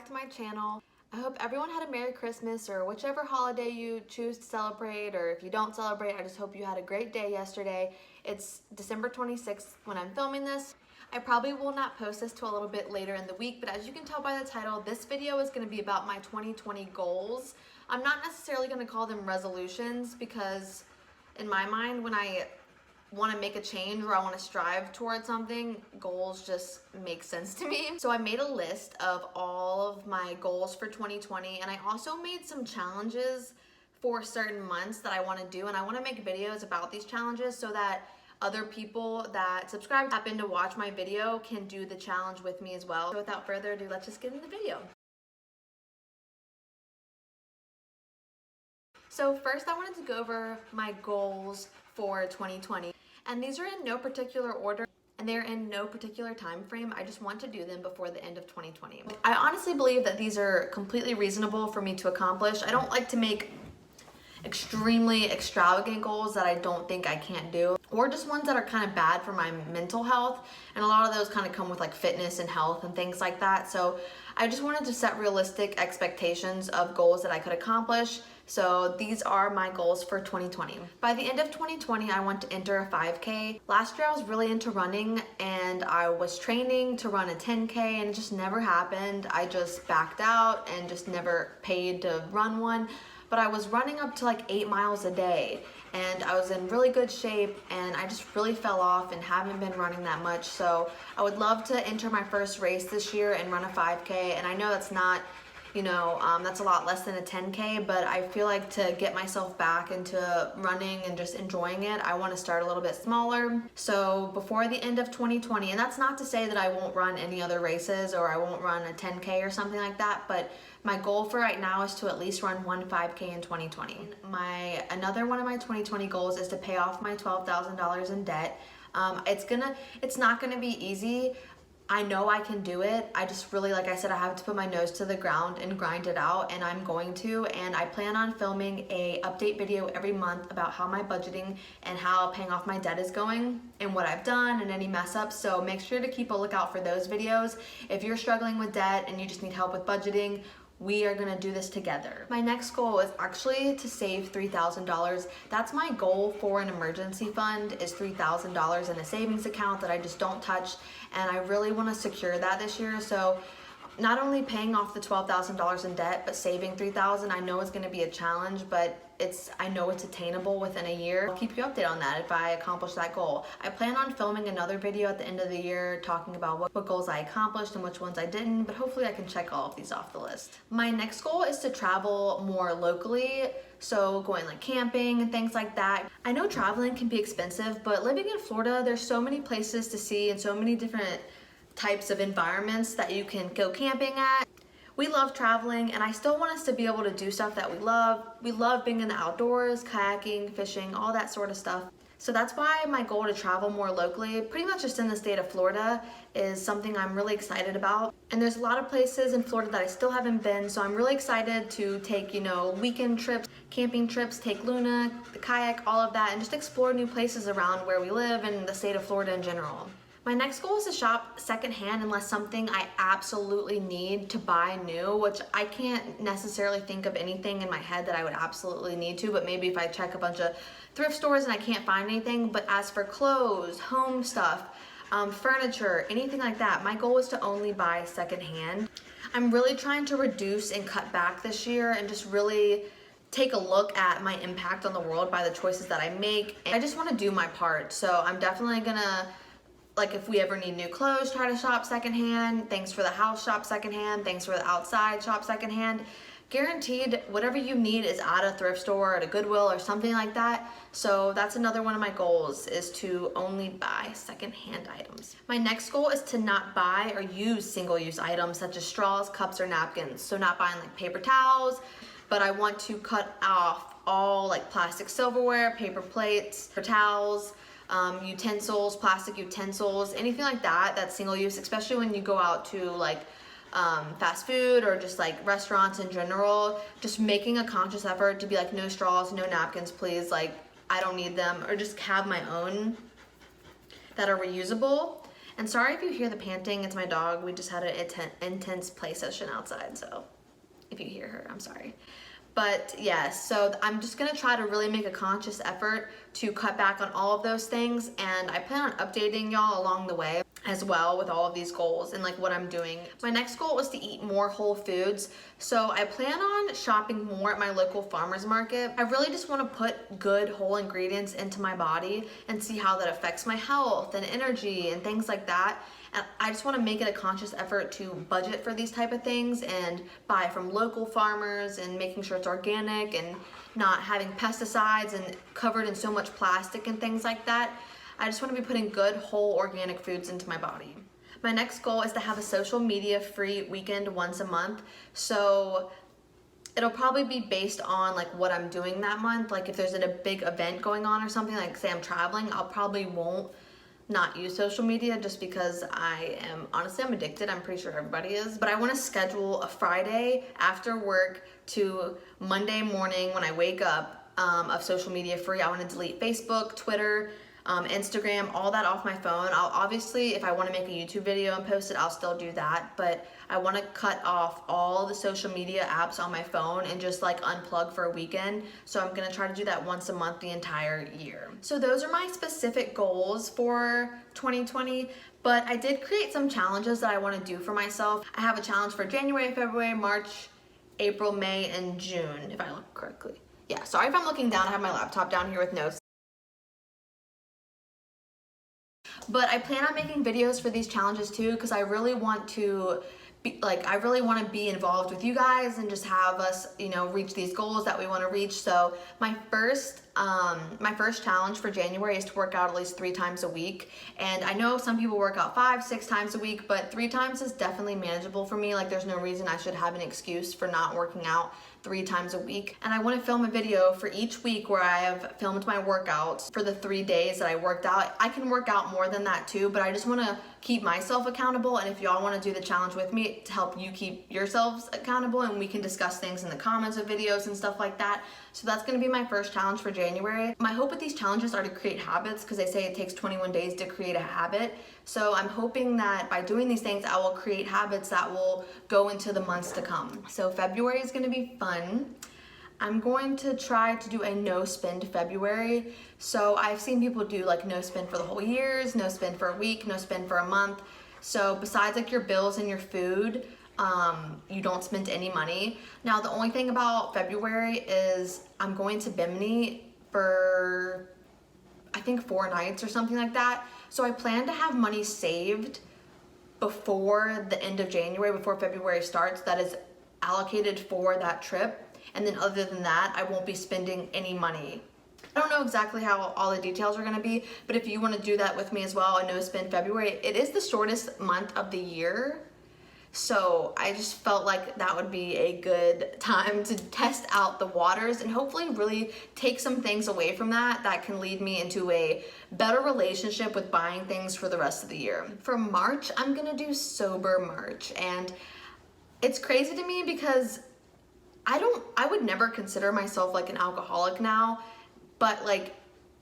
back to my channel. I hope everyone had a Merry Christmas or whichever holiday you choose to celebrate, or if you don't celebrate, I just hope you had a great day yesterday. It's December 26th when I'm filming this. I probably will not post this till a little bit later in the week, but as you can tell by the title, this video is going to be about my 2020 goals. I'm not necessarily going to call them resolutions because in my mind, when I want to make a change or I want to strive towards something, goals just make sense to me. So I made a list of all of my goals for 2020, and I also made some challenges for certain months that I want to do, and I want to make videos about these challenges so that other people that subscribe happen to watch my video can do the challenge with me as well. So without further ado, let's just get into the video. So first I wanted to go over my goals for 2020. And these are in no particular order and they're in no particular time frame. I just want to do them before the end of 2020. I honestly believe that these are completely reasonable for me to accomplish. I don't like to make extremely extravagant goals that I don't think I can't do, or just ones that are kind of bad for my mental health, and a lot of those kind of come with like fitness and health and things like that. So I just wanted to set realistic expectations of goals that I could accomplish. So these are my goals for 2020. By the end of 2020, I want to enter a 5K. Last year I was really into running and I was training to run a 10K and it just never happened. I just backed out and just never paid to run one. But I was running up to like 8 miles a day and I was in really good shape, and I just really fell off and haven't been running that much. So I would love to enter my first race this year and run a 5K. And I know that's not, that's a lot less than a 10K, but I feel like to get myself back into running and just enjoying it, I want to start a little bit smaller. So before the end of 2020, and that's not to say that I won't run any other races or I won't run a 10K or something like that, but my goal for right now is to at least run one 5K in 2020. Another one of my 2020 goals is to pay off my $12,000 in debt. It's not gonna be easy. I know I can do it. I just really, like I said, I have to put my nose to the ground and grind it out, and I'm going to. And I plan on filming a update video every month about how my budgeting and how paying off my debt is going and what I've done and any mess ups. So make sure to keep a lookout for those videos. If you're struggling with debt and you just need help with budgeting, we are gonna do this together. My next goal is actually to save $3,000. That's my goal for an emergency fund, is $3,000 in a savings account that I just don't touch. And I really wanna secure that this year. So not only paying off the $12,000 in debt, but saving $3,000, I know it's gonna be a challenge, but I know it's attainable within a year. I'll keep you updated on that if I accomplish that goal. I plan on filming another video at the end of the year talking about what goals I accomplished and which ones I didn't, but hopefully I can check all of these off the list. My next goal is to travel more locally, so going like camping and things like that. I know traveling can be expensive, but living in Florida, there's so many places to see and so many different types of environments that you can go camping at. We love traveling, and I still want us to be able to do stuff that we love. We love being in the outdoors, kayaking, fishing, all that sort of stuff. So that's why my goal to travel more locally, pretty much just in the state of Florida, is something I'm really excited about. And there's a lot of places in Florida that I still haven't been, so I'm really excited to take, weekend trips, camping trips, take Luna, the kayak, all of that, and just explore new places around where we live and the state of Florida in general. My next goal is to shop secondhand unless something I absolutely need to buy new, which I can't necessarily think of anything in my head that I would absolutely need to, but maybe if I check a bunch of thrift stores and I can't find anything. But as for clothes, home stuff, furniture, anything like that, my goal is to only buy secondhand. I'm really trying to reduce and cut back this year and just really take a look at my impact on the world by the choices that I make. And I just want to do my part. So I'm definitely gonna, like, if we ever need new clothes, try to shop secondhand. Things for the house, shop secondhand. Things for the outside, shop secondhand. Guaranteed, whatever you need is at a thrift store, at a Goodwill, or something like that. So that's another one of my goals, is to only buy secondhand items. My next goal is to not buy or use single-use items such as straws, cups, or napkins. So not buying like paper towels, but I want to cut off all like plastic silverware, paper plates, or towels, utensils, plastic utensils, anything like that that's single use, especially when you go out to like fast food or just like restaurants in general. Just making a conscious effort to be like, no straws, no napkins, please, like I don't need them, or just have my own that are reusable. And sorry if you hear the panting, it's my dog. We just had an intense play session outside, so if you hear her, I'm sorry. But yeah, so I'm just gonna try to really make a conscious effort to cut back on all of those things, and I plan on updating y'all along the way as well with all of these goals and like what I'm doing. My next goal is to eat more whole foods, so I plan on shopping more at my local farmers market. I really just want to put good whole ingredients into my body and see how that affects my health and energy and things like that. And I just want to make it a conscious effort to budget for these type of things and buy from local farmers and making sure it's organic and not having pesticides and covered in so much plastic and things like that. I just want to be putting good whole organic foods into my body. My next goal is to have a social media free weekend once a month. So it'll probably be based on like what I'm doing that month. Like if there's a big event going on or something, like say I'm traveling, I'll probably won't not use social media just because honestly I'm addicted. I'm pretty sure everybody is, but I want to schedule a Friday after work to Monday morning when I wake up of social media free. I want to delete Facebook, Twitter, Instagram, all that off my phone. I'll obviously, if I want to make a YouTube video and post it, I'll still do that, but I want to cut off all the social media apps on my phone and just like unplug for a weekend. So I'm going to try to do that once a month the entire year. So those are my specific goals for 2020, but I did create some challenges that I want to do for myself. I have a challenge for January, February, March, April, May, and June, if I look correctly. Yeah, sorry if I'm looking down. I have my laptop down here with notes. But I plan on making videos for these challenges too, because I really want to be involved with you guys and just have us, reach these goals that we want to reach. So my first challenge for January is to work out at least 3 times a week. And I know some people work out 5, 6 times a week, but 3 times is definitely manageable for me. Like there's no reason I should have an excuse for not working out 3 times a week. And I want to film a video for each week where I have filmed my workouts for the 3 days that I worked out. I can work out more than that too, but I just want to keep myself accountable. And if y'all want to do the challenge with me to help you keep yourselves accountable, and we can discuss things in the comments of videos and stuff like that. So that's going to be my first challenge for January. My hope with these challenges are to create habits, because they say it takes 21 days to create a habit. So I'm hoping that by doing these things, I will create habits that will go into the months to come. So February is going to be fun. I'm going to try to do a no spend February. So I've seen people do like no spend for the whole years, no spend for a week, no spend for a month. So besides like your bills and your food, you don't spend any money. Now the only thing about February is I'm going to Bimini for I think 4 nights or something like that. So I plan to have money saved before the end of January, before February starts, that is allocated for that trip. And then other than that, I won't be spending any money. I don't know exactly how all the details are going to be, but if you want to do that with me as well, a no spend February, it is the shortest month of the year. So I just felt like that would be a good time to test out the waters and hopefully really take some things away from that can lead me into a better relationship with buying things for the rest of the year. For March, I'm gonna do sober March, and it's crazy to me because I would never consider myself like an alcoholic now, but like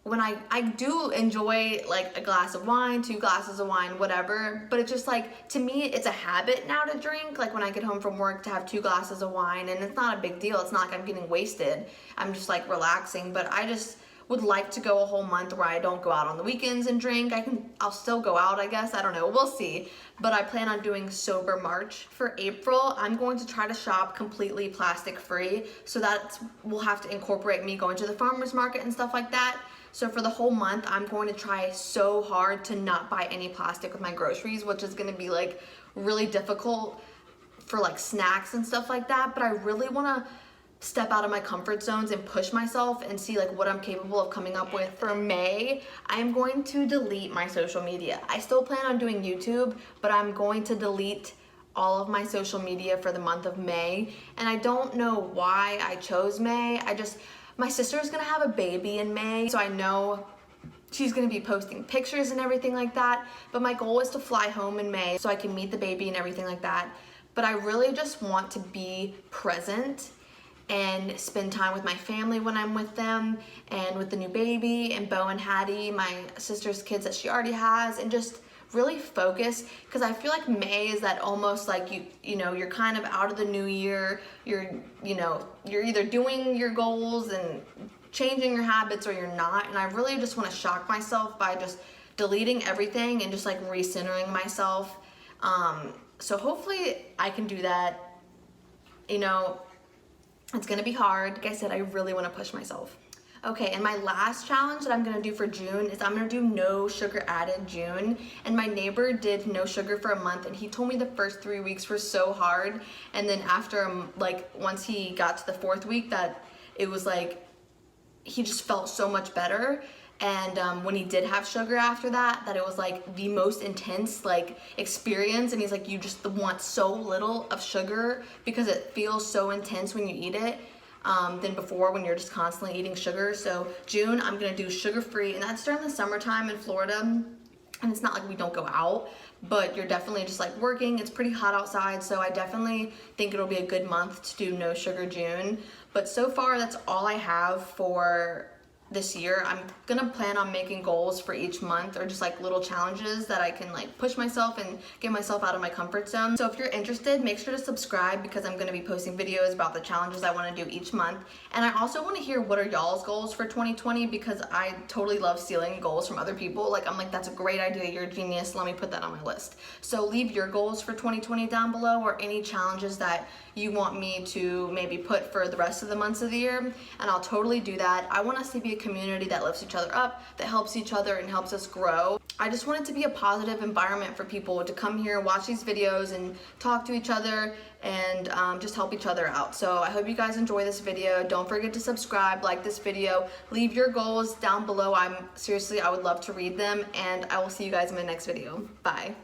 when I do enjoy like a glass of wine, 2 glasses of wine, whatever, but it's just like, to me, it's a habit now to drink. Like when I get home from work to have 2 glasses of wine, and it's not a big deal. It's not like I'm getting wasted. I'm just like relaxing, but I just would like to go a whole month where I don't go out on the weekends and drink. I'll still go out, I guess. I don't know. We'll see. But I plan on doing sober March. For April, I'm going to try to shop completely plastic free. So that will have to incorporate me going to the farmer's market and stuff like that. So for the whole month, I'm going to try so hard to not buy any plastic with my groceries, which is going to be like really difficult for like snacks and stuff like that. But I really want to step out of my comfort zones and push myself and see like what I'm capable of coming up with. For May, I'm going to delete my social media. I still plan on doing YouTube, but I'm going to delete all of my social media for the month of May. And I don't know why I chose May. My sister's gonna have a baby in May, so I know she's gonna be posting pictures and everything like that. But my goal is to fly home in May so I can meet the baby and everything like that. But I really just want to be present and spend time with my family when I'm with them, and with the new baby and Bo and Hattie, my sister's kids that she already has, and just really focus, because I feel like May is that almost like you know, you're kind of out of the new year. You're either doing your goals and changing your habits or you're not. And I really just want to shock myself by just deleting everything and just like recentering myself. So hopefully I can do that. You know, it's gonna be hard. Like I said, I really want to push myself. Okay, and my last challenge that I'm gonna do for June is I'm gonna do no sugar added June. And my neighbor did no sugar for a month, and he told me the first 3 weeks were so hard. And then after, like, once he got to the 4th week, that it was like, he just felt so much better. And when he did have sugar after that, that it was like the most intense like experience. And he's like, you just want so little of sugar because it feels so intense when you eat it than before when you're just constantly eating sugar. So June, I'm gonna do sugar-free, and that's during the summertime in Florida. And it's not like we don't go out, but you're definitely just like working. It's pretty hot outside, so I definitely think it'll be a good month to do no sugar June. But so far, that's all I have for this year. I'm gonna plan on making goals for each month, or just like little challenges that I can like push myself and get myself out of my comfort zone. So if you're interested, make sure to subscribe, because I'm gonna be posting videos about the challenges I want to do each month. And I also want to hear what are y'all's goals for 2020, because I totally love stealing goals from other people. Like, I'm like, that's a great idea, you're a genius, let me put that on my list. So leave your goals for 2020 down below, or any challenges that you want me to maybe put for the rest of the months of the year, and I'll totally do that. I want us to be a community that lifts each other up, that helps each other and helps us grow. I just want it to be a positive environment for people to come here, watch these videos, and talk to each other, and just help each other out. So I hope you guys enjoy this video. Don't forget to subscribe, like this video, leave your goals down below. I would love to read them, and I will see you guys in my next video. Bye.